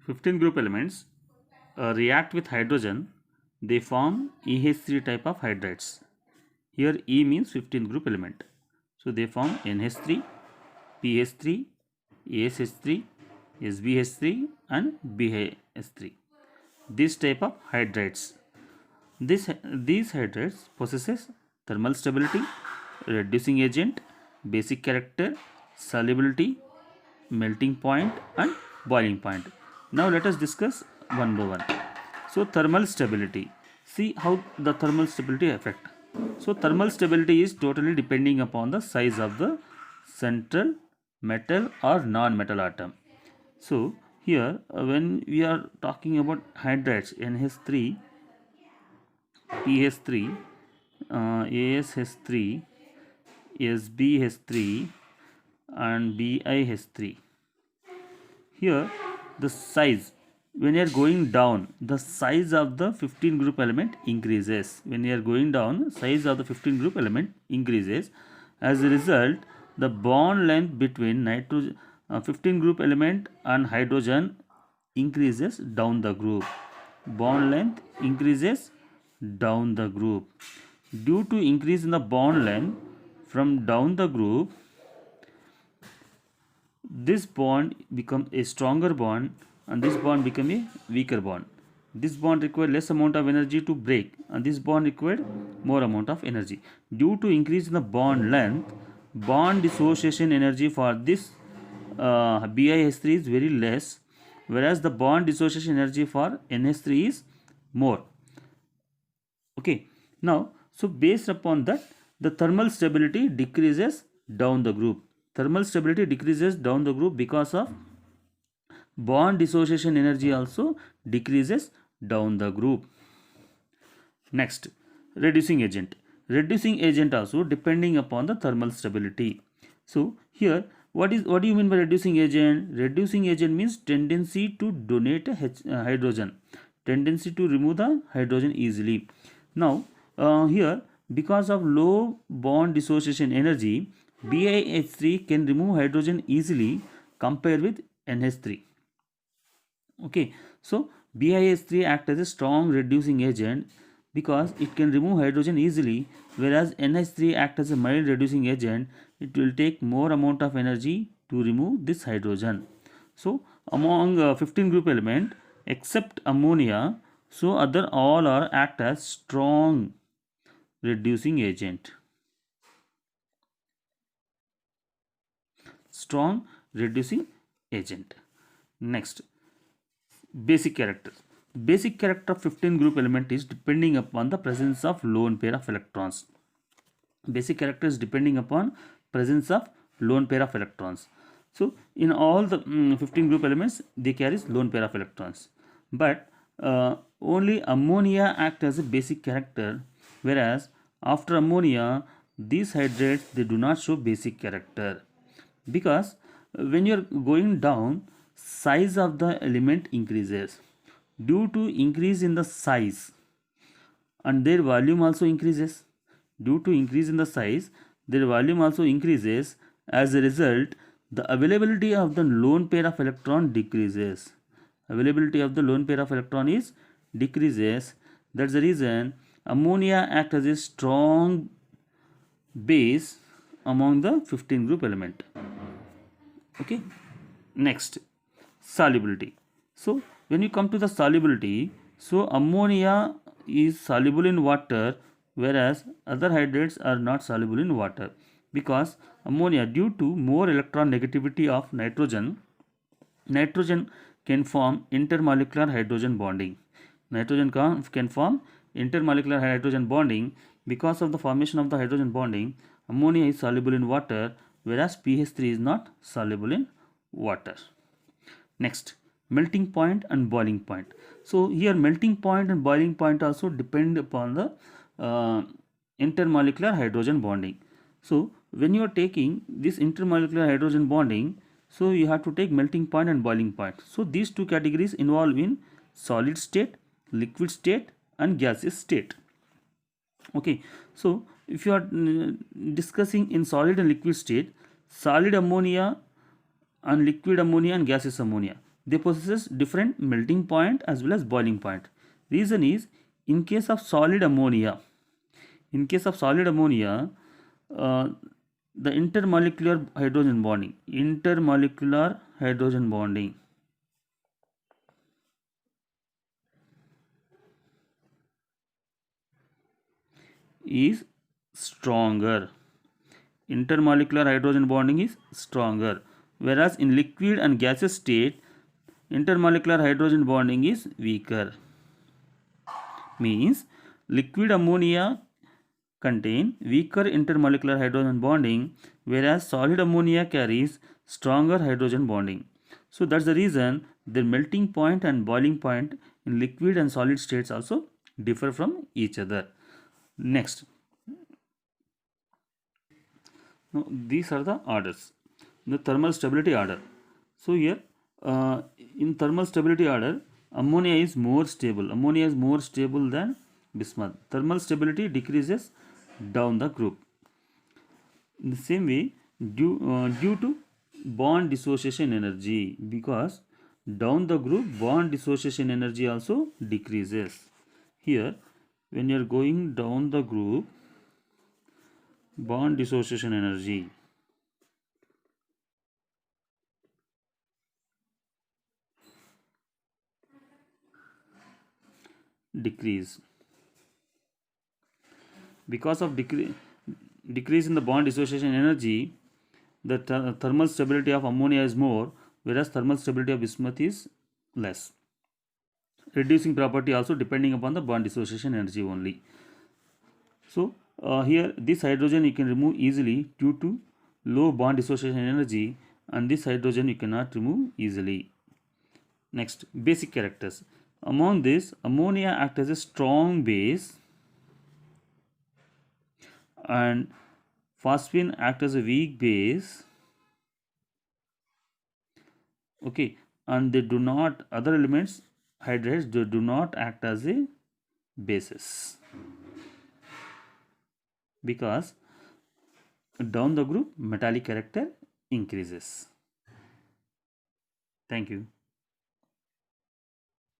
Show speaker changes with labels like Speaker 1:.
Speaker 1: 15 group elements react with hydrogen, they form EH3 type of hydrides. Here E means 15 group element. So they form NH3, PH3, ASH3, SbH3 and BH3. This type of hydrides. These hydrides possesses thermal stability, reducing agent, basic character, solubility, melting point and boiling point. Now let us discuss one by one. So thermal stability. See how the thermal stability affect. So thermal stability is totally depending upon the size of the central metal or non-metal atom. So here when we are talking about hydrides NH3, PH3, ASH3, SbH3 and BiH3. Here the size, when you are going down, the size of the 15 group element increases. When you are going down, size of the 15 group element increases. As a result, the bond length between 15 group element and hydrogen increases down the group. Bond length increases down the group. Due to increase in the bond length from down the group, this bond become a stronger bond and this bond become a weaker bond. This bond require less amount of energy to break and this bond required more amount of energy. Due to increase in the bond length, bond dissociation energy for this BiH3 is very less, whereas the bond dissociation energy for NH3 is more. Okay, now so based upon that, the thermal stability decreases down the group. Thermal stability decreases down the group because of bond dissociation energy also decreases down the group. Next, reducing agent. Reducing agent also depending upon the thermal stability. So here what do you mean by reducing agent? Reducing agent means tendency to donate a hydrogen, tendency to remove the hydrogen easily. Now here because of low bond dissociation energy, BiH3 can remove hydrogen easily compared with NH3. Okay, so BiH3 acts as a strong reducing agent because it can remove hydrogen easily, whereas NH3 acts as a mild reducing agent. It will take more amount of energy to remove this hydrogen. So among 15 group element except ammonia, so other all are act as strong reducing agent. Strong reducing agent. Next, basic character. Basic character of 15 group element is depending upon the presence of lone pair of electrons. Basic character is depending upon presence of lone pair of electrons. So in all the 15 group elements, they carry lone pair of electrons, but only ammonia act as a basic character, whereas after ammonia these hydrates they do not show basic character, because when you are going down, size of the element increases. Due to increase in the size and their volume also increases. Due to increase in the size, their volume also increases. As a result, the availability of the lone pair of electron decreases. Availability of the lone pair of electron is decreases. That's the reason ammonia acts as a strong base among the 15 group element. Okay, next, solubility. So when you come to the solubility, so ammonia is soluble in water, whereas other hydrates are not soluble in water, because ammonia, due to more electron negativity of nitrogen, nitrogen can form intermolecular hydrogen bonding. Nitrogen can form intermolecular hydrogen bonding. Because of the formation of the hydrogen bonding, ammonia is soluble in water, whereas PH3 is not soluble in water. Next, melting point and boiling point. So here melting point and boiling point also depend upon the intermolecular hydrogen bonding. So when you are taking this intermolecular hydrogen bonding, so you have to take melting point and boiling point. So these two categories involve in solid state, liquid state and gaseous state. Okay, so if you are discussing in solid and liquid state, solid ammonia and liquid ammonia and gaseous ammonia. they possess different melting point as well as boiling point. Reason is, in case of solid ammonia, uh, the intermolecular hydrogen bonding is stronger. Intermolecular hydrogen bonding is stronger, whereas in liquid and gaseous state, intermolecular hydrogen bonding is weaker. Means liquid ammonia contain weaker intermolecular hydrogen bonding, whereas solid ammonia carries stronger hydrogen bonding. So that's the reason the melting point and boiling point in liquid and solid states also differ from each other. Next, now these are the orders. The thermal stability order. So here, in thermal stability order, ammonia is more stable. Ammonia is more stable than bismuth. Thermal stability decreases down the group. In the same way, due to bond dissociation energy, because down the group bond dissociation energy also decreases. Here, when you are going down the group, bond dissociation energy decrease. Because of decrease in the bond dissociation energy, the thermal stability of ammonia is more, whereas thermal stability of bismuth is less. Reducing property also depending upon the bond dissociation energy only. So here this hydrogen you can remove easily due to low bond dissociation energy, and this hydrogen you cannot remove easily. Next, basic characters. Among this, ammonia acts as a strong base and phosphine act as a weak base. Okay, and they do not, other elements, hydrates, they do not act as a basis, because down the group metallic character increases. Thank you.